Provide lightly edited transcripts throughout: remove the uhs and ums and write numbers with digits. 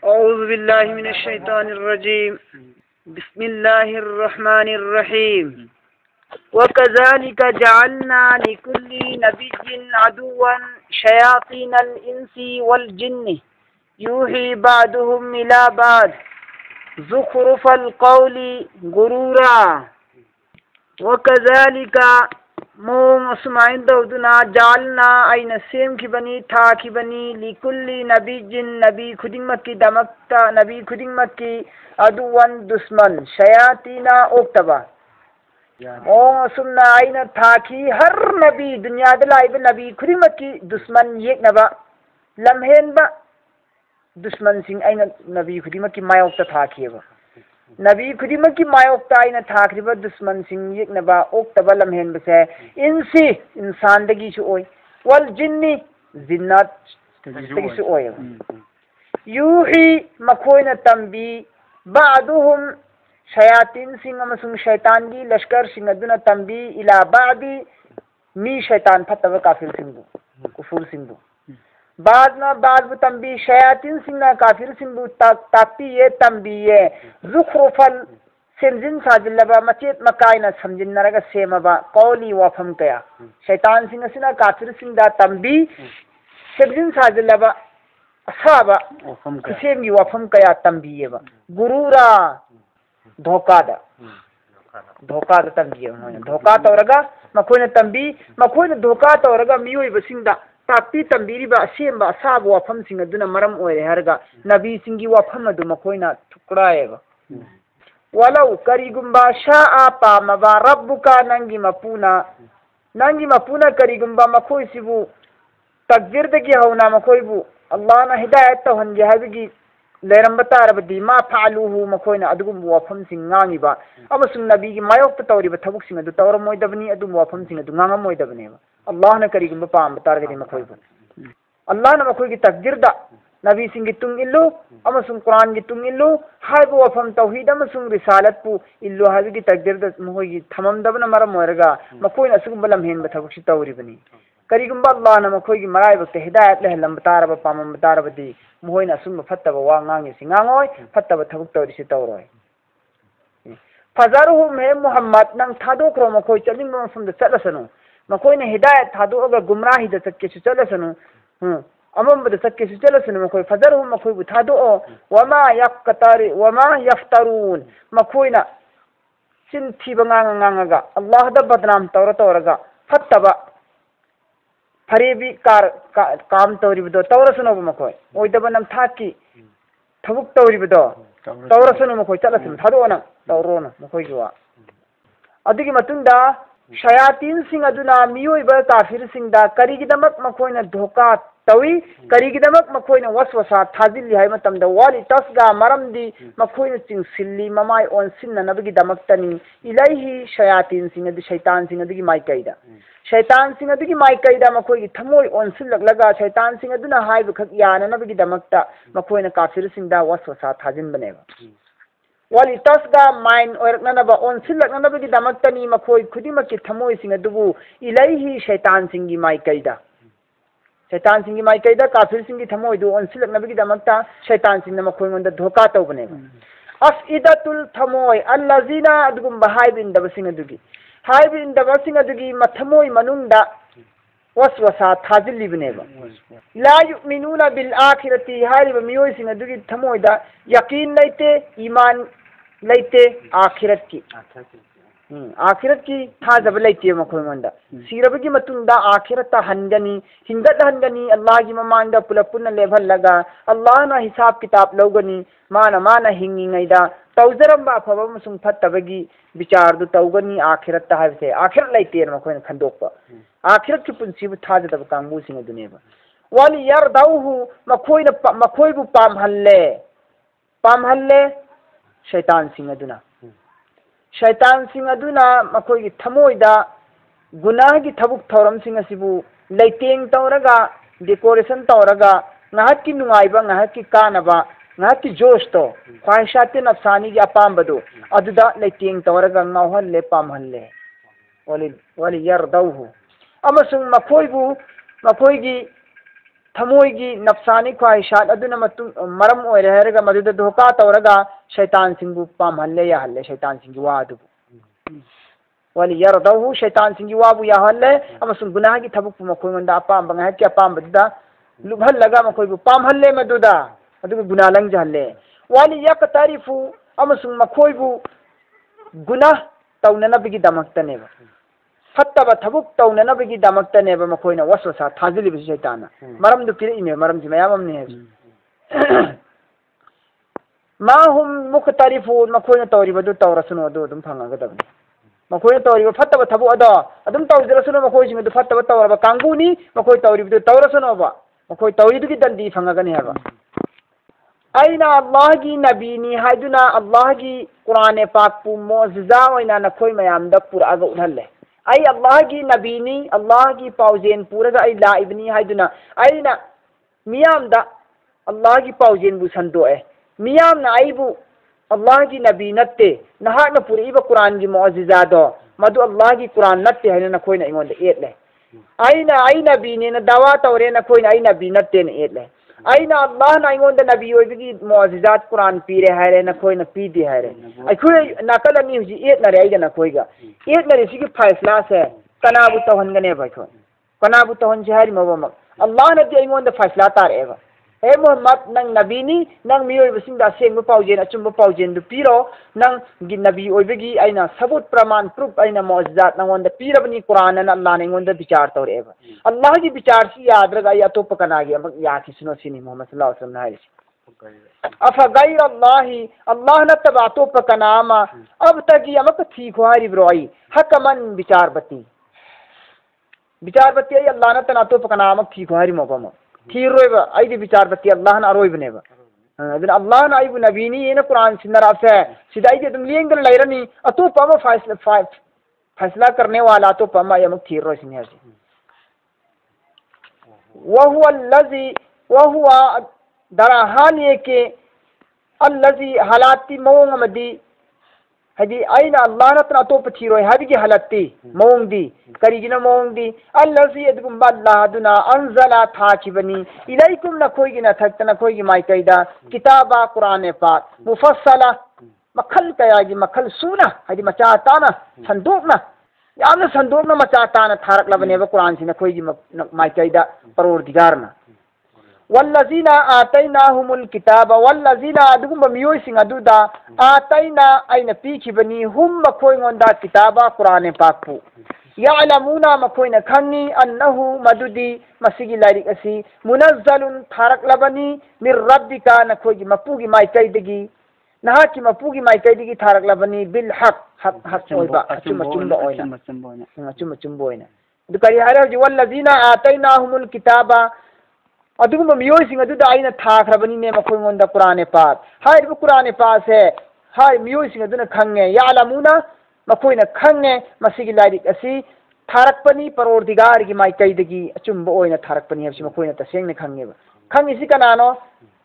औज़ु बिल्लाहि मिनश शैतानिर रजीम। बिस्मिल्लाहिर रहमानिर रहीम। वकज़ालिका जअलना लिकुल्ली नबिय्यिन अदुव्वन शयातीनल इंसी वल जिन्नि यूही बादुहुम इला बाद ज़ुख़रुफ़ल क़ौलि गुरूरा। वकज़ालिका मोंग असुमाइन तौदुना जालना आइना सेमखिबनी थाखिबनी लिकुल्ली नबिय्यिन नबी खुदिंगमक्की दमक्ता नबी खुदिंगमक्की अदुवन दुश्मन शयातीना ओक्तबा मोंग असुमना आइना थाखी हर नबी दुनियादा लाइबा नबी खुदिंगमक्की दुश्मन येकनबा लमहेनबा दुश्मन सिंह आइना नबी खुदिंगमक्की मायोक्ता थाखियबा नबी खुदिंगमक्की मायोक्ता आइना थाखरिबा दुश्मन सिंह येकनबा ओक्तबा लमहेनबसे इंसी इंसानदगीसु ओय वल जिन्नी जिन्नात दगीसु ओय यूही मखोयना तंबी बादुहुम शयातीन सिंह अमसुंग शैतान की लश्कर सिंह अदुना तंबी इला बादी मी शैतान फतबा काफिर सिंह कुफुर सिंह बाद तंबी शयातीन सिंह काफिर सिंह ताकती ये तंबी ये ज़ुख़रुफ़ल सेमजिन साजिल्लबा मचेत मकायना समजिन्नरगा सेमबा कौली वाफम कया शैतान सिंह सिना काफिर सिंह तंबी सेमजिन साजिल्लबा असाबा सेमगी वाफम कया तंबी येबा गुरूरा धोकादा तंबी धोका तौरगा मखोयना तंबी मखोयना धोका तौरगा मियोइबा सिंहदा ताकती तंबीरिबा असेंबा असाब वाफम सिंह अदुना मरम ओइरे हरगा नबी सिंगी वाफम अदु मखोयना ठुकराएबा वलौ करिगुंबा शाआ पामबा रब्बुका नंगी मपूना करिगुंबा मखोयसिबु तकदीरदगी हौना मखोयबु अल्लाहना हिदायत तौहनगे हाबिगी लेरंबा तारबदी मा फालुहु मखोयना अदुगुंबु वाफम Singh ngangiba amasung nabi gi mayok ta tawriba thabuk sing adu tawramoidabani adu wafam sing adu ngangamoidabani Allah na karigumba paam targadi makhoiba Allah na makhoi gi takdir da nabi sing gi tung illu amasung quran gi tung illu haibu wafam tauhid amasung risalat pu illu habi gi takdir da mohoi gi thamam dabna maram moiraga makhoina asugumba lamhen ba thabuk si tawribani karigumba Allah na makhoi gi marai ba hidayat le lam taraba paam tarabadi Mohan assume फत्तब वा ngangi singangoy फत्तब थबुक तौरी से तौरोय फजरहु मे मोहम्मद नंग थादोख्रो मखोय चलिंग मफम the चलसनु मखोय ने हिदायत थादोगा गुमराही the चक्के से चलसनु अमम the चक्के से चलसनु मखोय फजरहु मखोय बु थादो वमा यफ्तरून मखोय ना सिन थीब ngangaga अल्लाह द बदनाम तौरगा फत्तब फरेबी काम तौरिबदो तौरसनो मखोय ओइदब नम थाकी थबुक तौरिबदो तौरसनो मखोय चलसनो थादोना तौरोना मखोय जुवा अदिगी मतुंदा शयातीन सिंह अदुना मियोइबा काफिर सिंह दा करिगिदमक मखोयना धोका तवी करिगिदमक मखोयना वसवसा थाजिल्ली हाय मतमदा वाली तसगा मरमदी मखोयना चिंगसिल्ली ममाय ओनसिन्ना नबगी दमक्तनी इलाही शयातीन सिंह अदु शैतान सिंह अदुगी माइकैदा शैतान सिंह अदुगी माइकैदा मखोयगी थमोय ओनसिल्लगलगा शैतान सिंह अदुना हायब खक याना नबगी दमक्ता मखोयना काफिर सिंह दा वसवसा थाजिनबनेबा वाली तसगा माइन ओरकननबा ओनसिल्लगनबगी दमक्तनी मखोय खुदिमकी थमोय सिंह अदुबु इलाही शैतान सिंगी माइकैदा शैतान सिंगी माइकैदा काफिर सिंगी थमोय दु ओनसिल्लगनबगी दमक्ता शैतान सिंह मखोय गोंदा धोका तौबनेबा अफइदतुल थमोय अल्लजीना अदुगुम हायबिन दब सिंह अदुगी हायबिन दब सिंह अदुगी मथमोय मनुंगदा वसवसा थाजिल्लिबनेबा ला युमिनूना बिल आखिरती हारिबा मियोय सिंह अदुगी थमोयदा यकीन लैते ईमान लैते आखिरत की थाजब लैते मखोयमंदा सिरबगी मतुंदा आखिरत हनगनी हिंगत अल्लाह की ममांदा पुलपुन लेभल्लगा अल्लाह ना हिसाब किताब लौगनी माना हिंगिंगैदा तौजरंबा अफबा मसुंग फत्तबगी विचार दु तौगनी आखिरत हाबसे आखिरत लैते मखोयन खंदोकपा आखिरत की पुंसीबु थाजदब कांगबु सिंह दुनेबा वाली यरदाउहु मखोयबु पामहल्ले शैतान सिंह अदुना मखोयगी थमोयदा गुनाह की थबुक थौरम सिंह असिबु लैतेंग तौरगा डेकोरेशन तौरगा ngahak ki nungaiba ngahak ki kanaba ngahak ki josh to khwaishate nafsani gi apambado aduda leiteng tawraga ngawhalle pamhalle wali yardauhu amasung makhoygi थमोगी नफ्सानी ख्वाहिशात अदुना मरम ओइरे हैरगा मदुदा धोखा तौरगा शैतान सिंगु पाम हल्ले या हल्ले शैतान सिंगु वादु wali yardahu shaitan singi wabu ya halle amasung gunaha gi thabuk makoy manda apam banga hakya apam bada lubhal laga makoy bu pam halle maduda adu guna lang jalle wali yaqtarifu amasung makoy bu guna tawnana bigi damakta ne ba fattaba thabuk tawnana bigi damakta ne ba makoy na waswasa thajili bi shaitana maram du pire ime maram ji mayam ne ma hum muqtarifun makoy na tawri badu tawrasunu adu dum phanga ga dabni makoy tawri fattaba thabu ada adum tawjirasunu makoy jing du fattaba tawraba kanguni makoy tawri du tawrasunu ba makoy tawri du gi dandi phanga ga ne ba aina allah gi nabini haiduna allah gi qur'ane pak pu mu'jiza waina na koy mayam da pura ga unhalle ai allah gi nabini allah gi paujen pura ga ai la ibni haiduna aina miyam da allah gi paujen bu sandoe miyam na aibu Allah ki nabi natte naha na puri ba Quran ki mu'jiza do madu Allah ki Quran natte hai na koi na ingon de et le ai nabi ne na dawa tawre na koi na ai nabi natte ne et le ai na Allah na ingon de nabi oi ki mu'jizat Quran pire hai na koi na pi di hai ai koi na kala ni ji et na re ai na koi ga et na re si ki faisla se kana bu tawhan ga ne ba koi kana bu tawhan jahari ma ba Allah na de ingon de faisla tar e ba हे मोहम्मद नंग नबीनी नंग मियोय busing दा सेंग पाउजेन अचुम पाउजेन दु पीरो नंग गी नबी ओइबगी आइना सबूत प्रमाण proof आइना मौजजात नंग वंद पीरबनी कुरान न अल्लाह ने वंद विचार तौरेबा अल्लाह की विचार सी याद रगा या तो पकनागी अमक या किसनो सिनी मोहम्मद सल्लल्लाहु अलैहि वसल्लम हारिस अफा गैर अल्लाह न तबा तो पकनामा अब तक ये अमक थी खुआरी ब्रोई हकमन विचार बती अल्लाह न तना तो पकनामा थी खुआरी मोगम थीरोइबा आइदि विचार बत्ती अल्लाह न अरोइबनेबा अदन अल्लाह न आइबु नबीनी एना कुरान सिनराफे सिदाइदि तुम लेंगन लैरनी अतोपा म फैसला करने वाला तो पमा यमक थीरो सिने हसी वहुवा दरा हाल ये के अल्लजी हालाती मौंग मदी हदी आइना अल्लाह न तना तो पथीरो हाबिगी हालती मौंग दी करीगिना मौंग दी अल्लजी अदगुम अल्लाह दुना अनजला थाकिबनी इलैकुम नखोइगिना थक्तना खोइगी माइकैदा किताबा कुरान पाक मुफस्सला मखल कयागी मखल सुना हदी मचा ताना संदोकना यामना संदोकना मचा ताना थारक लबनेबा कुरान सिना खोइगी माइकैदा परवरदिगारना वल्लजीना आतैनाहुमुल किताब वल्लजीना अदुगुम मियोय सिंग अदुदा आतैना आइना पीखिबनी हुम मखोइंगोंदा किताबा कुरान पाकपु यालमुना मखोइना खंगी अन्नहु मदुदी मसिगी लाइरिक असि मुनज्जलुन थारक लबनी मिर रब्बिका नखोइगी मपुगी माइकैदगी नहाकी मपुगी माइकैदगी थारक लबनी बिल हक ओइबा अचुमचुम्बा ओइना दुकरी हारजी वल्लजीना आतैनाहुमुल किताबा अदुगुम मियोइसिंग अदुदा आइना थाखरबनी ने मखोइंगोंदा कुरान पाक हाइब कुरान पाक से हाइ मियोइसिंग अदुना खंगे यालमुना मखोइना खंगे मसिगी लाइरिक असि थारकपनी परवरदिगार की माइकैदगी अचुम्ब ओइना थारकपनी हबसि मखोइना तसेंगने खंगेबा खंगिसि कनानो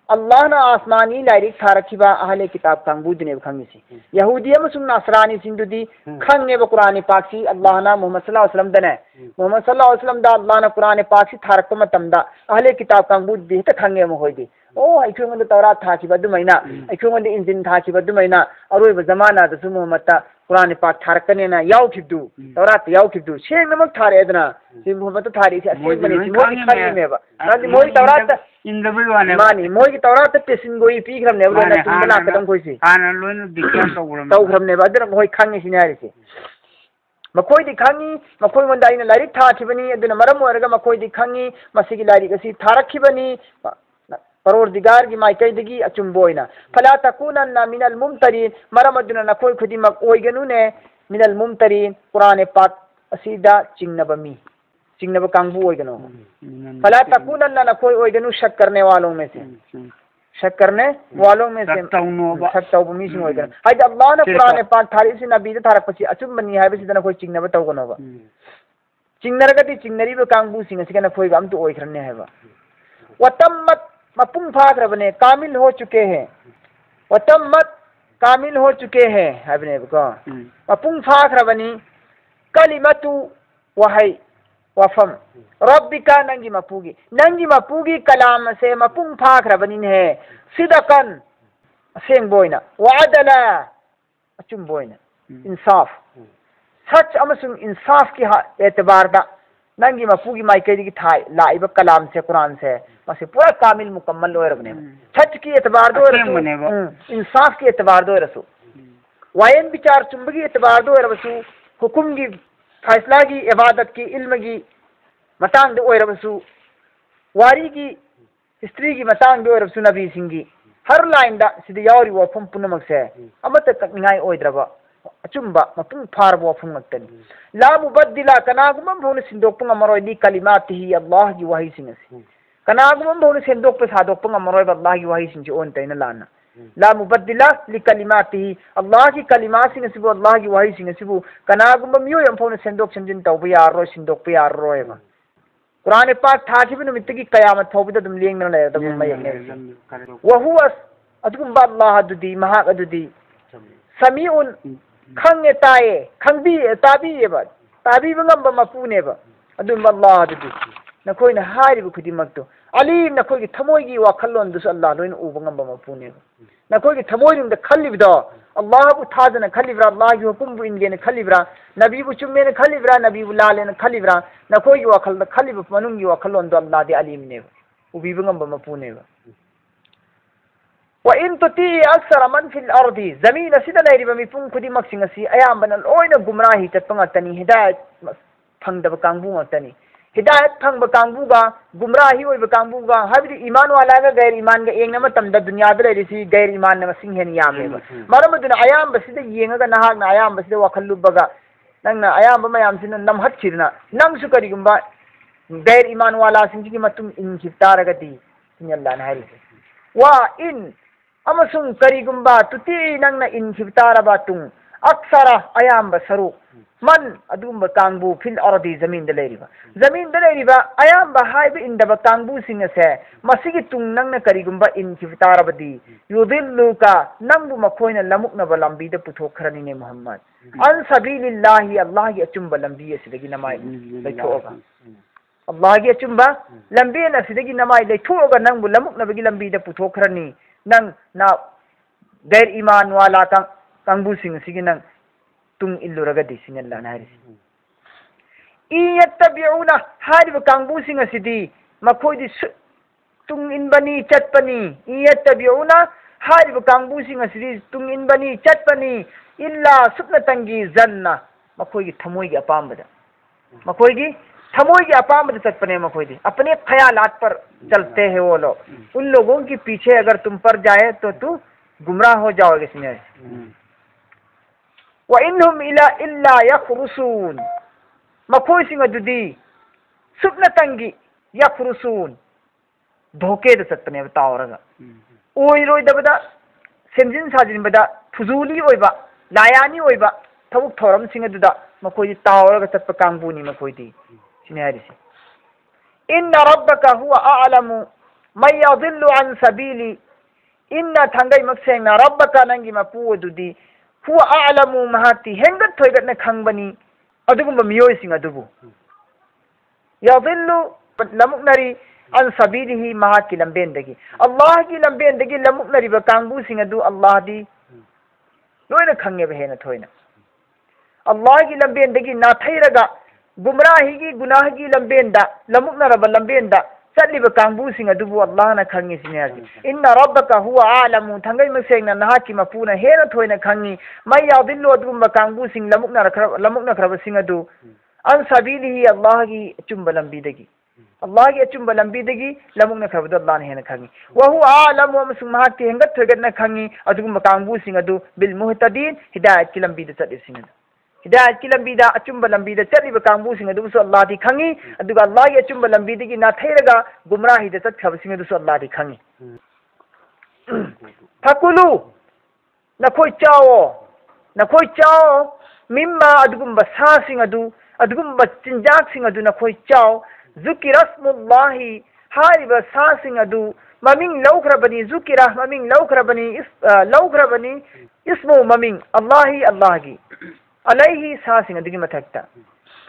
अल्लाह न आसमानी लाइरिक थारखिबा अहले किताब कांगबुदने खंगिसि यहूदी अमसुंग नासरानी सिंदुदी खंगेबा कुरान पाक सि अल्लाह न मुहम्मद सल्लल्लाहु अलैहि वसल्लम दने मुहम्मद सल्लल्लाहु अलैहि वसल्लम दा अल्लाह न कुरान पाक सि थारक मतमदा अहले किताब कांगबुद भी त खंगे म होइदी ओ आइखोंगन तौरात थाखिबा दुमैना आइखोंगन इंजिन थाखिबा दुमैना अरोइबा जमाना दसु मुहम्मद ता कुरान पाक थारकने ना याउखिबदु तौरात याउखिबदु सेंगनमक थारेदना सि मुहम्मद थारी सि असेंगने सि मोइ खंगेबा नादि मोइ तौरात इंदबुल वाने मानी मोइ तौरात पेसिंगोई पीखरमने बना तुमला कदम कोइसि हाना लोन दिक्कत तौखरमने बादर मोइ खंगे सिनारिसि मखोइदि खंगी मखोइ मंदा आइना लाइरिक थाखिबनी अदुना मरम ओरगा मखोइदि खंगी मसिगी लाइरिक असि थारखिबनी परवरदिगार की माइकैदगी अचुम्बोइना फला तकुनन्ना मिनल मुमतरीन मरम अदुना नखोइ खुदिमक ओइगनुने मिनल मुमतरीन कुरान पाक असिदा चिंगनब कांगबु ओइगनो फला तकुनन्ना नखोइ ओइगनु शक करने वालों में से शक करने वालों में से सकताउ मिसिंग ओइगन हाइद अल्लाह ने कुरान पाक थारी से नबी द थारक पछि अचुम्बनी हाइबसिदा नखोइ चिंगनब तौगनोबा चिंगनरगति चिंगनरिबा कांगबु सिंग सिगना खोइगा अमतु ओइखरने हैबा वतम्मत मपुंग फाखरबने कामिल हो चुके हैं वतम्मत कामिल हो चुके हैं हबने को मपुंग फाखरबनी कलिमतु वहै वफम रब्बिका नंगी मपूगी कलाम से मपुंग फाखरबनिन है सिदकन असेंबोइना वादला अचुंबोइना इंसाफ सच अमसुंग इंसाफ की एतबार दा नंगी मपूगी माइकई की थाई लाइब कलाम से कुरान से मसे पूरा कामिल मुकम्मल होरबने सच की एतबार दो इंसाफ की एतबार दो रसू वायन विचार चुंबगी एतबार दो रसू हुकुम की फैसला की इबादत की इल्म की मतांग दो रसू वारी की हिस्ट्री की मतांग दो रसू नबी सिंह की हर लाइन दा सिदे यावरी वफम पुनमक से अमत ककनिंगाई ओइद्रबा अचुंबा मपुंग फारब वफम नक्तनी ला मुबद्दिला कनागुम भौन सिंदोक ngamaroy di kalimatihi Allah gi wahi singasi कनागुम भौन सिंदोक पे सादोक ngamaroy Allah gi wahi sinji on tayna lana La मुबद्दिला li kalimatihi Allah gi kalimat singasi bu Allah gi wahi singasi bu कनागुम मियो यम भौन सिंदोक संजिन तौब यारो सिंदोक पे यारो एबा कुरान पाक थाखिब नुमित की कयामत फौबद दुम लेंगना ले तब मयने व हुवा अदुम अल्लाह अदुदी महा अदुदी समीउन खंगे ताये खंबी ताबी एबा ताबी बंगम मपूने बा अदुम अल्लाह अदुदी नखोइना हारिब खुदिमक्तो अलीम नखोइगी थमोइगी वाखल्लोन दुस अल्लाह लोइन उबंगम मपूने नखोइगी थमोइनुंद खल्लिबदो अल्लाह बु थाजना खल्लिब्रा अल्लाह की हुकुम बु इनगेन खल्लिब्रा नबी बु चुम्मेन खल्लिब्रा नबी बु लालेन खल्लिब्रा नखोइगी वाखल्द खल्लिब मनुंगी वाखल्लोन दो अल्लाह दे अलीम ने उबीबंगम मपूने व इन तुती अक्सर मन फिल अर्दी जमीन असिदा लेरिबा मिपुंग खुदिमक सिंगसी अयाम्बन लोइना गुमराही चतपंगतनी हिदायत फंगदब कांगबू ngतनी हिदायत फंगब कांगबूगा गुमराही ओइब कांगबूगा हाबिदि ईमान वालागा गैर ईमान गा एंगना मतमदा दुनियादा लेरिसी गैर ईमान न मसिंग हेन यामेबा मरमदुना अयाम्बसिदा येंगागा नहागना अयाम्बसिदा वखल्लुबगा नंगना अयाम्ब मयामसिना नमहत्सिरना नंगसु करिगुंबा गैर ईमान वाला सिंगी मतुम इनखितारगदी सिंगल्लाना हारिसे वा इन अमसुंग करिगुंबा तुती नंगना इनखितारबा तुंग अक्सरा अयाम्ब सरू मन अदुंब कांगबू फिल अर्दी जमीन द लेरिबा अयाम्ब हाइब इंदब कांगबू सिंग से मसिगी तुंग नंगना करिगुंबा इनखितारबदी युदिल्लुका नंगबु मखोइना लमुकनब लंबी द पुथोखरनी ने मोहम्मद अन सबीलिल्लाहि अल्लाह की अचुंब लंबी असिदगी नमाय लेथोगा अल्लाह की अचुंब लंबी न असिदगी नमाय लेथोगा नंगबु लमुकनबगी लंबी द पुथोखरनी नंग ना गैर ईमान वाला कांगबू सिंग सिगी नंग तुंग इल्लुरगदी सिंगल्ला नारिस इयत्तबिउना हारिब कांगबू सिंग सिदी मखोइदि तुंग इनबनी चटपनी इयत्तबिउना हारिब कांगबू सिंग सिदी तुंग इनबनी चटपनी इल्ला सुपना तंगी जन्ना मखोइगी थमोइगी अपामबदा मखोइगी थमोइगी अपामबदा चटपने मखोइदी अपने ख्यालात पर चलते हैं वो लोग उन लोगों के पीछे अगर तुम पर जाए तो तू गुमराह हो जाओगे सिंह व इन्हुम इल्ला यखरुसून मखोई सिंह अदुदी सुपना तंगी यखरुसून धोखे द चटने बताओरगा ओइरोइदबदा सेमजिन साजिनबदा फुजूली ओइबा लायानी ओइबा थबुक थोरम सिंह अदुदा मखोई ताओरगा चटप कांगबूनी मखोईदी सिनेहारिसी इन्ना रब्बका हुवा अअलमु मन यदिल्लु अन सबीली इन्ना थंगई मक्सेंगना रब्बका नंगी मपू अदुदी हुवा अअलमु महती हेंगत थोइगतने खंगबनी अदुगुंबा मियोय सिंग अदुबु यदिल्लु लमुकनरी अन सबीलिही महती लंबेंदगी अल्लाह की लंबेंदगी लमुकनरीबा कांगबू सिंग अदु अल्लाह दी लोइना खंगेबा हेना थोइना अल्लाह की लंबेंदगी नाथैरगा गुमराही की गुनाह की लंबेंदा लमुकनरबा लंबेंदा चलिब कांगबू सिंग अदुबु अल्लाह ना खंगी सिनेहाजी इन्ना रब्बका हुवा आलमु थंगई मसेंगना नहाकी मपूना हेना थोइना खंगी मै यादिल्लु अदुबा कांगबू सिंग लमुकना खरब सिंग अदु अन सबीलिही अल्लाह की अचुंबा लंबीदगी अल्लाह की अचुंबा लंबीदगी लमुकना खरबद अल्लाह ने हेना खंगी व हुवा आलमु अमसुंग महती हेंगत थोइगतना खंगी अदुबा कांगबू सिंग अदु बिल मुहतदीन हिदायत की लंबीद चले सिंग अदु हिदायत की लंबीदा अचुंबा लंबीदा चलिब कांगबू सिंग अदुबुसु अल्लाह दी खंगी अदुगा अल्लाह की अचुंबा लंबीदगी नाथैरगा गुमराही द चटखब सिंग अदुसु अल्लाह दी खंगी फकुलु नखोई चाओ मिम्मा अदुगुंबा सा सिंग अदु अदुगुंबा चिंजाक सिंग अदु नखोई चाओ जुकिरस्मुल्लाहि हारिब सा सिंग अदु ममिंग लौखरबनी जुकिरा ममिंग लौखरबनी इसमु ममिंग अल्लाह की अलैहि सा सिंग अदुगी मथक्ता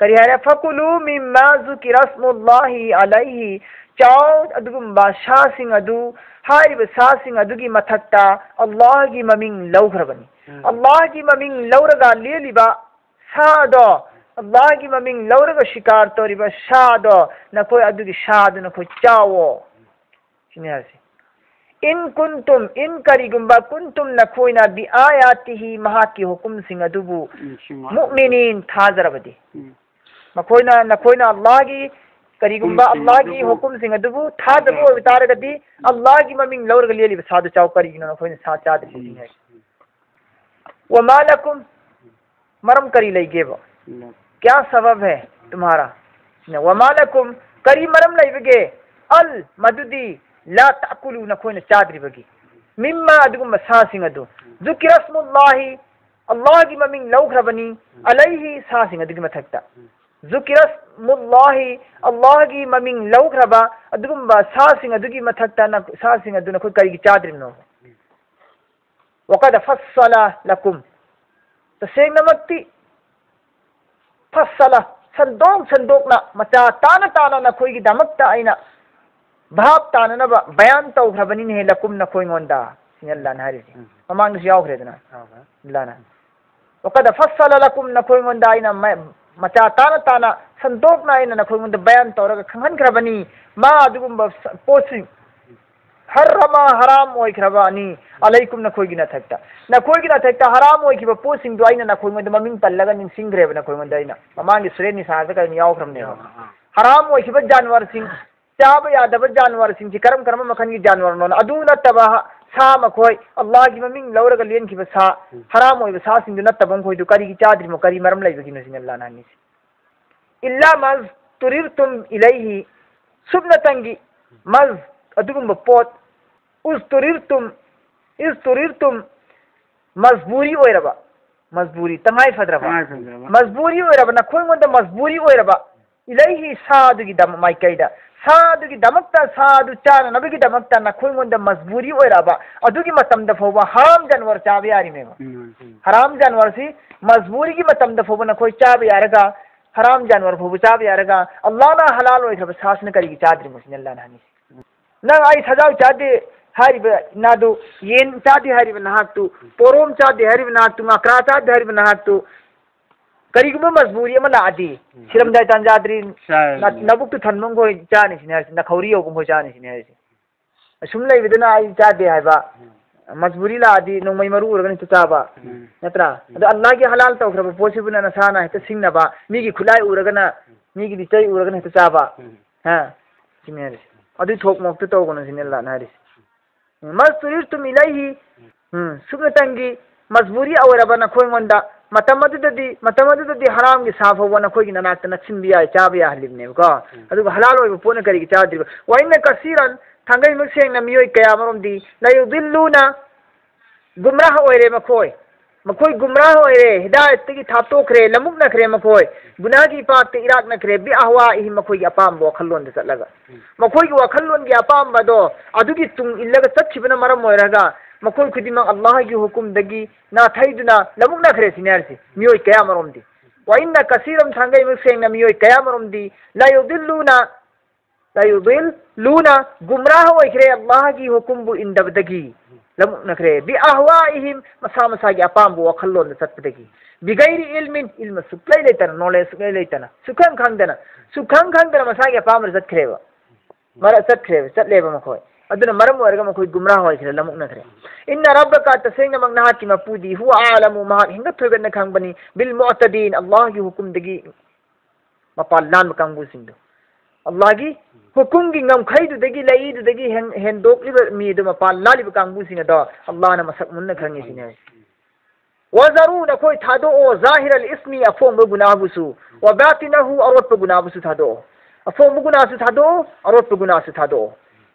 करी है फकुलू मिम्मा ज़ुकिरा स्मुल्लाहि अलैहि चाओ अदुगुम्बा सासिंग अदु हारिब सासिंग अदुगी मथक्ता अल्लाह की ममिंग लौख्रबनी अल्लाह की ममिंग लौरगा लेलिबा सादो अल्लाह की ममिंग लौरगा शिकार तोरिबा सादो नकोय अदुगी साद नकोय चाओ सिनेहासी इन कुंतुम इन करिगुम्बा कुंतुम नकोयना बि आयातिहि महाकी हुकुम सिंग अदुबु मुमिनीन थाजरबदी मकोयना नकोयना अल्लाह की करिगुम्बा अल्लाह की हुकुम सिंग अदुबु थाजबो बितारगदी अल्लाह की ममिंग लौरगा लेलिबा सादो चाओ करिगिनो नकोयना सा चाद सिंग वमालकुम मरम करी लेगेबो क्या सबब है तुम्हारा वमालकुम करी मरम लेबगे अल मदुदी ला ताकुलू नखोय चाद्रिबगी मिम्मा अदुगुम सासिंग अदु ज़ुकिरा स्मुल्लाहि अल्लाह की ममिंग लौख्रबनी अलैहि सासिंग अदुगी मथक्ता ज़ुकिरा स्मुल्लाहि अल्लाह की ममिंग लौख्रबा अदुगुम सासिंग अदुगी मथक्ता न सासिंग अदु नखोय करी चाद्रिनो वक़द फस्सला लकुम तसेंगनमक्ति फस्सला संदोक संदोकना मचा ताना ताना नखोय की दमक्ता आइना भाव ताननबा बयान तौख्रबनी ने लकुम नखोय गोंदा सिनल्ला नारिसी ममांग यावख्रेदना लाना वक़द फस्सला लकुम नखोय गोंदा आइना मचा ताना ताना संदोकना आइना नखोय गोंदा बयान तौरगा खंगनख्रबनी मा अदुगुम पोसिंग हर्रमा हराम ओइख्रबानी अलैकुम नखोयगी नथक्ता हराम ओइखिबा पोसिंग दो आइना नखोय गोंदा ममिंग पल्लगा निंसिंग्रेब नखोय गोंदा आइना ममांग सुरे निसाजा का यावख्रमने हराम ओइखिबा जानवर सिंग चाब यादब जानवर सिंह करम करम मखन की जानवर नोन अदु नत्तबा सा मखोय अल्लाह की ममिंग लौरगा लेनखिबा सा हराम ओइबा सा सिंह नत्तबं खोय दु करी की चाद्रिमो करी मरम लैबगी नसिन अल्लाह नानी इल्ला मज तुरिरतुम इलैहि सुबनतंगी मज अदुगुम पोत उस तुरिरतुम मजबूरी ओइरबा मजबूरी तंगाई फदरबा मजबूरी ओइरबा नखोय गोंदा मजबूरी ओइरबा इलैहि सादुगी दम माइकैदा सादुगी दमक्ता सादु चाना नबगी दमक्ता नखोय गोंदा मजबूरी ओइरबा अदुगी मतमदा फोबा हराम जानवर चाबे यारिमेबा हराम जानवर सी मजबूरी की मतमदा फोबा नखोय चाबे यारगा हराम जानवर फोबा चाबे यारगा अल्लाह ना हलाल ओइखबा सासना करिगी चाद्रि मुसिन अल्लाह नानी ना आई सजाव चादे हारिबा नादु येन चादे हारिबा नाहाक्तु पोरोम चादे हारिबा नाहाक्तु माक्रा चादे हारिबा नाहाक्तु करिगुम मजबूरी अमा लादी सिरमदाय तांजाद्री नबुक थनमंग होय चानि सिने नखौरी योगुम होय चानि सिने असुम लेबिदना आई चादे हाइबा मजबूरी लादी नोंमै मरु उरगन चाबा नत्रा अद अल्लाह की हलाल तौख्रबा पोसिबुना नसाना हेत सिंगनबा मीगी खुलाई उरगना मीगी दिचै उरगन हेत चाबा हा सिने अदु थोक मोक्त तौगन सिने अल्लाह नारिस मजतुरिरतुम इलैहि सुगतंगी मजबूरी अवरबा नखोय गोंदा मतमदुददी हराम की साफोबा नखोय की ननाक्ता नचिनबिया चाबिया हलिबनेबको अदु हलाल ओइबा पोना करिगी चाद्रिबा वाइना कसीरन थांगै मसेंग ना मियोय कया मरोमदी लायुदिल्लुना गुमराह ओइरे मखोय गुमराह ओइरे हिदायत की थातोखरे लमुक नखरे मखोय गुनाह की पाक इराक नखरे बि अहवाइहि मखोय की अपाम वखल्लोन दे चलगा मखोय की वखल्लोन की अपाम बदो अदुगी तुंग इल्लगा चच्छिबना मरम ओइरगा मखोय खुदिमा अल्लाह की हुकुम दगी ना थैदुना लमुक नखरे सिनारसी मियोय कया मरोमदी वाइना कसीरम थांगै मसेंग ना मियोय कया मरोमदी लायुदिल्लुना गुमराह ओइखरे अल्लाह की हुकुम बु इंदबदगी लमुक नखरे बि अहवाइहिम मसा मसा की अपाम बु वखल्लोन चत्पदगी बिगैरी इल्मिन इल्म सुक्लै लेतना नॉलेज सुक्लै लेतना सुखं खंगदना मसा की अपाम चत्खरेबा मरा चत्खरेबा चत्लेबा मखोय अदुना मरम ओइरगा मखोय गुमराह ओइखरे लमुक नखरे इन्ना रब्बका तसेंग नमक नहा की मपुदी हुआ आलमु मा हिंगा थोगन खंगबनी बिल मुअतदीन अल्लाह की हुकुम दगी मपाल लान कांगबु सिंदु अल्लाह की हुकुम की ngमखैदुदगी लईदुदगी हेंदोकलिबा मीदु मपाल लालिबा कांगबुसिंग अदो अल्लाह ना मसक मुन्न खंगी सिने वजरू नखोय थादो ओ जाहिर अल इस्मी अफोम गुनाहबुसु व बातिनहु अरोट गुनाहबुसु थादो अफोम गुनाहसु थादो अरोट गुनाहसु थादो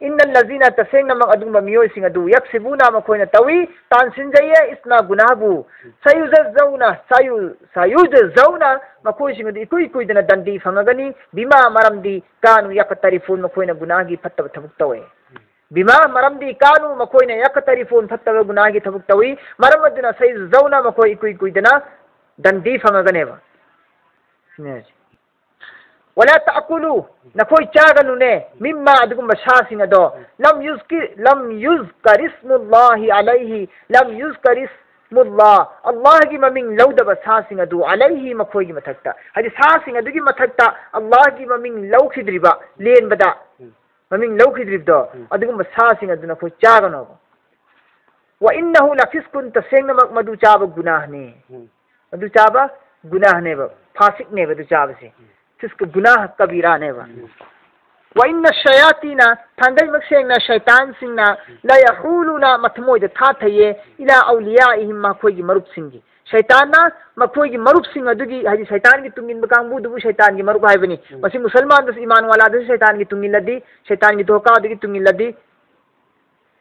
इन्नल लजीना तसेंग नमक अदुम मियोय सिंग अदु यक्सिबुना मखोयना तवी तानसिनजये इस्ना गुनाहबु सायुजौना मखोय सिंग अदु इकुई कुइदना दंडी फंगगनी बिमा मरमदी कानु यकतरिफुन मखोयना गुनाहगी फत्तब थबुक तवे बिमा मरमदी कानु मखोयना यकतरिफुन फत्तब गुनाहगी थबुक तवी मरमदना सायुजौना मखोय इकुई कुइदना दंडी फंगगनेबा wala ta'kulu nakoi chaganune mimma adugum basasing ado lam yuzkar ismullahi alayhi lam yuzkar ismullah Allah gi maming lauda basasing adu alayhi makoi gi mathakta hadi sasing adu gi mathakta Allah gi maming laukhidriba len bada maming laukhidribdo adugum basasing adu nakoi chagano wa innahu lafiskun tasengna mak madu chaba gunah ne madu chaba gunah ne ba fasik ne madu chaba se fisk gunah kabira ne ba wa inna shayatina thangai mak sengna shaitan singna la yahuluna mathmoy de tha thaye ila awliyaihim ma khoi gi marup singi shaitan na makhoi gi marup sing adugi haji shaitan gi tungin bakangbu dubu shaitan gi marup haibani masi musalman das iman wala das shaitan gi tungin ladi shaitan gi doka adugi tungin ladi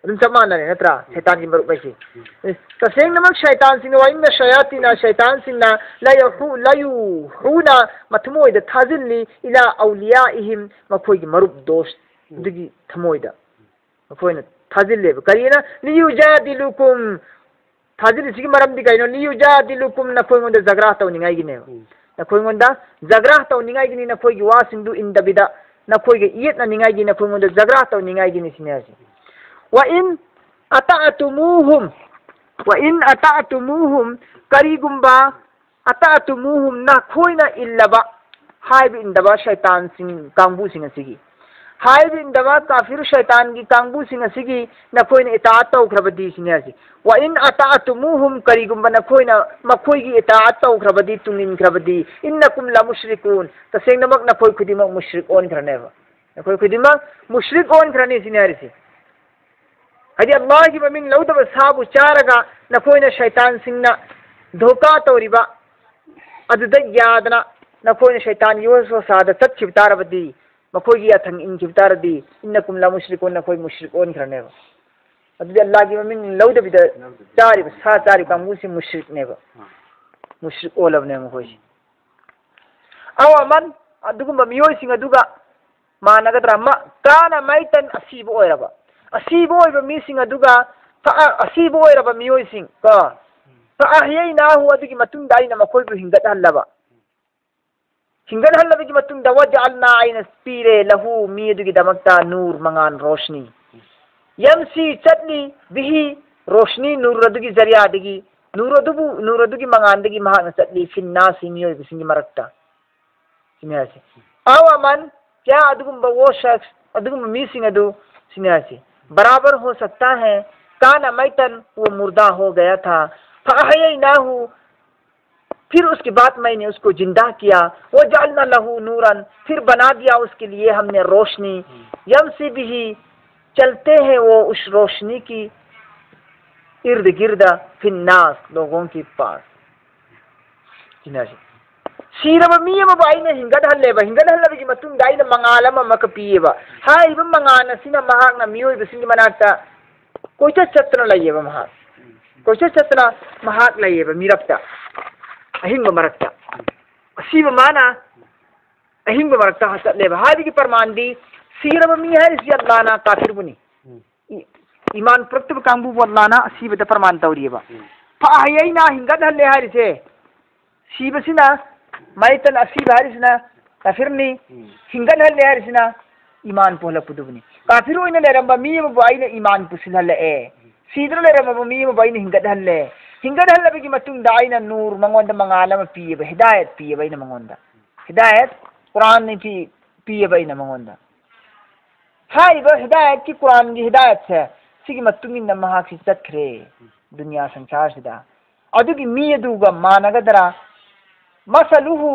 dun samana ne natra shaitan gi marup baisi taseng namak shaitan sing wa inna shayatina shaitan singna la yuhuna mathmoy de thazilli ila awliyaihim makhoi gi marup dos dugi thamoy da makhoi na thazille karina li yujadilukum thazil sigi maram di kaino li yujadilukum na khoi ngonda zagra taw ningai gi ne na khoi ngonda zagra taw ningai gi ni na khoi gi wasindu indabida na khoi gi yet na ningai gi na khoi ngonda zagra taw ningai gi ni sinasi wa in ata'tumuhum karigumba ata'tumuhum na khoina illaba haibi indaba shaitan sing kangbu sing asigi haibi indaba kafir shaitan gi kangbu sing asigi na khoina itaat taw khrabadi sinasi wa in ata'tumuhum karigumba na khoina makhoi gi itaat taw khrabadi tungin khrabadi innakum la mushrikun taseng namak na khoi khudima mushrik on khrane ba na khoi khudima mushrik on khrane sinari hadi Allah ki maming lauda sabu charaga na koina shaitan singna dhoka tawriba aduda yadna na koina shaitan yoso sada tat chibtarabadi makoi gi athang in chibtaradi innakum la mushrikun na koi mushrikun kraneba aduda Allah ki maming lauda bida chari sa chari ka musi mushrik neba mushrik olav ne makoi awaman adugum miyoi singa duga managadra ma kana maitan asibu oiraba asibo iba mising aduga asibo iraba miyoy sing ka fa ahyaynahu adugi matung dai na makoi bu hingat hallaba gi matung da waj'alna ayna spire lahu mi adugi damakta nur mangan roshni yamsi chatni bihi roshni nur adugi zariya digi nur adugi mangan digi mahana chatni finnasi miyoy bisingi marakta sinasi awaman kya adugum ba wo shakhs adugum mising adu sinasi बराबर हो सकता है काना मैतन वो मुर्दा हो गया था फअहयनाहु फिर उसके बाद मैंने उसको जिंदा किया वो जअलना लहू नूरन फिर बना दिया उसके लिए हमने रोशनी यमसी बिही चलते हैं वो उस रोशनी की इर्द गिर्द फिन्नास लोगों के पास सीरब मीम बाइने हिंगद हल्लेबगी मतुंग दाइना मंगाल अमक पीएबा हाइब मंगान असिना महाकना मियोय बसिंगी मनाक्ता कोइचा चतना लइएबा महाक कोइचा चतना महाक लइएबा मिरक्ता अहिंग मरक्ता सीब माना अहिंग मरक्ता हसलेबा हाइबगी परमांदी सीरब मी है इस अल्लाहना काफिर बुनी ईमान प्रत्यब कांबू वल्लाना सीबद परमान तौरिएबा फाहयना हिंगद हल्ले हारिसे सीबसिना मैतन असीब हारिसना काफिरनी हिंगन हल्ले हारिसना ईमान पोला पुदुबनी काफिर ओइना लेरंबा मीम बाइना ईमान पुसिल हल्ले सीदर लेरंबा मीम बाइना हिंगद हल्लेबगी मतुंग दाइना नूर मंगोंदा मंगालम पीएबा हिदायत पीएबा इना मंगोंदा हिदायत कुरान ने पीएबा इना मंगोंदा हाइबा हिदायत की कुरान की हिदायत से सिगी मतुंग इना महाक्सि चतखरे दुनिया संसार सिदा अदुगी मी अदुगा मानगदरा मसलुहु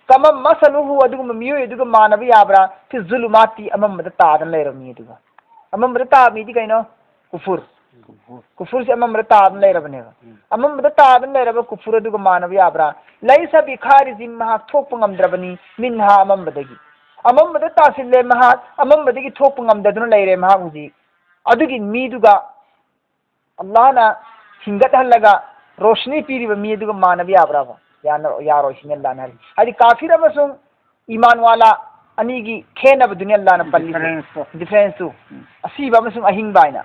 कमम मसलुहु अदुगम मियो अदुगम मानबि याब्रा फिर जुलुमाती अममद तादन लेरमी अदुगा अममद ताबीदि कइनो कुफुर से अममद तादन लेरबनेगा अममद तादन लेरब कुफुर अदुगम मानबि याब्रा लैसा बिखारिजिम महा थोप ngамद्रबनी मिनहा अममदगी अममद तासिले महा अममदगी थोप ngамददुन लेरे महा हुजी अदुगी मीदुगा अल्लाह ना हिंगत हल्लगा रोशनी पीरिब मीदुगा मानबि याब्रा यारो इसने अल्लाह ने हरी काफिर अमसुंग ईमान वाला अनीगी खेनब दुनिया अल्लाह ने पल्ली डिफरेंस तू असीब अमसुंग अहिंगबाइना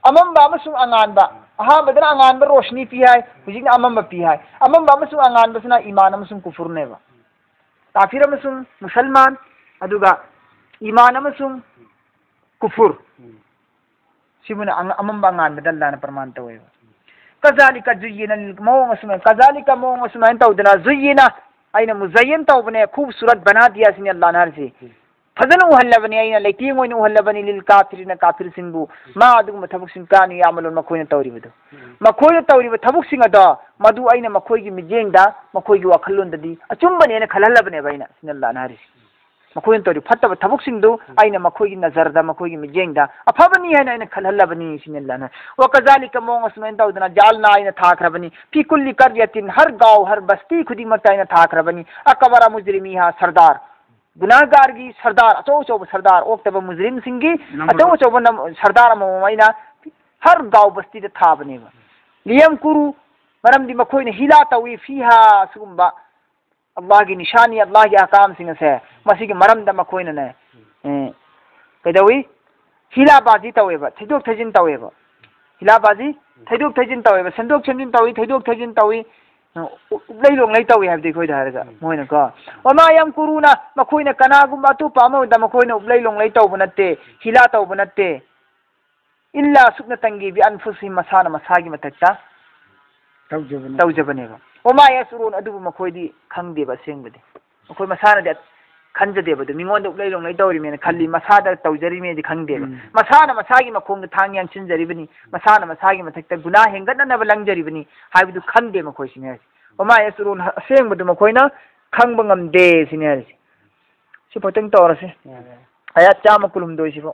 अमम अमसुंग अंगानबा अहा बदना अंगानबा रोशनी पी है हुजिन अमम पी है अमम अमसुंग अंगानबा सना ईमान अमसुंग कुफुर नेबा काफिर अमसुंग मुसलमान अदुगा ईमान अमसुंग कुफुर सिमुना अमंबा ngan badalla प्रमाण तवे कजालिका जुयिना मोंग असुमा कजालिका मोंग असुमा तौदना जुयिना आइना मुजय्यन तौबने खूबसूरत बना दिया सिने अल्लाह ने हरसे फजन उहल्लबनी आइना लेकिंग ओइन उहल्लबनी लिल काफिरिना काफिर सिंबु मा अदुम थबुक सिं कानि यामलन मखोइना तौरिबदो मखोइना तौरिब थबुक सिंग अदा मदु आइना मखोइगी मिजेंगदा मखोइगी वखल्लोंददी अचुंबने खलहल्लबने बाइना सिने अल्लाह ने हरसे मखोइन तौरि फत्तब थबुक सिंदु आइना मखोइगी नजरदा मखोइगी मिजेंगदा अफबनी है आइना खलहल्लबनी सिने अल्लाह ने व कजालिका मोंग असुमेन तौदना जालना आइना थाखरबनी फी कुल्ली कर्यतिन हर गांव हर बस्ती खुदी मत आइना थाखरबनी अकबरा मुजरिमीहा सरदार गुनाहगार की सरदार अचौ अचौब सरदार ओक्तब मुजरिम सिंगी अचौ अचौब सरदार मइना हर गांव बस्ती दा थाबनेबा लियम कुरु मरमदी मखोइना हिला तवी फीहा सुगुंबा अल्लाह की निशानी अल्लाह के अहकाम सिंह से मसी के मरम द मखोइन ने कदवी हिलाबाजी तवेबा थैदोक थजिन तवेबा हिलाबाजी थैदोक थजिन तवेबा संदोक छंजिन तवी थैदोक थजिन तवी लैलोंग लै तवी हाबदि खोइ धारगा मोइना को वमा यम कुरुना मखोइना कनागुम अतु पामो द मखोइना लैलोंग लै तव बनते हिला तव बनते इल्ला सुकना तंगी बि अनफुसि मसाना मसागी मतक्ता तवजबनेबा वमा यसुरुन अदुबु मखोइदी खंगदेबा सेंगबदे मखोइ मसाना दे खंजदेबदु मिंगोंद उलैलोंग लै तौरिमेन खल्ली मसादा तौजरिमेदि खंगदेबा मसाना मसागी मखोंग थांग यांग चिनजरिबनी मसाना मसागी मथक्ता गुना हेंगदनब लंगजरिबनी हाइबदु खंगदे मखोइ सिने वमा यसुरुन सेंगबदु मखोइना खंगब ngamदे सिने सि पोतंग तौरसे आयात 112 सिबो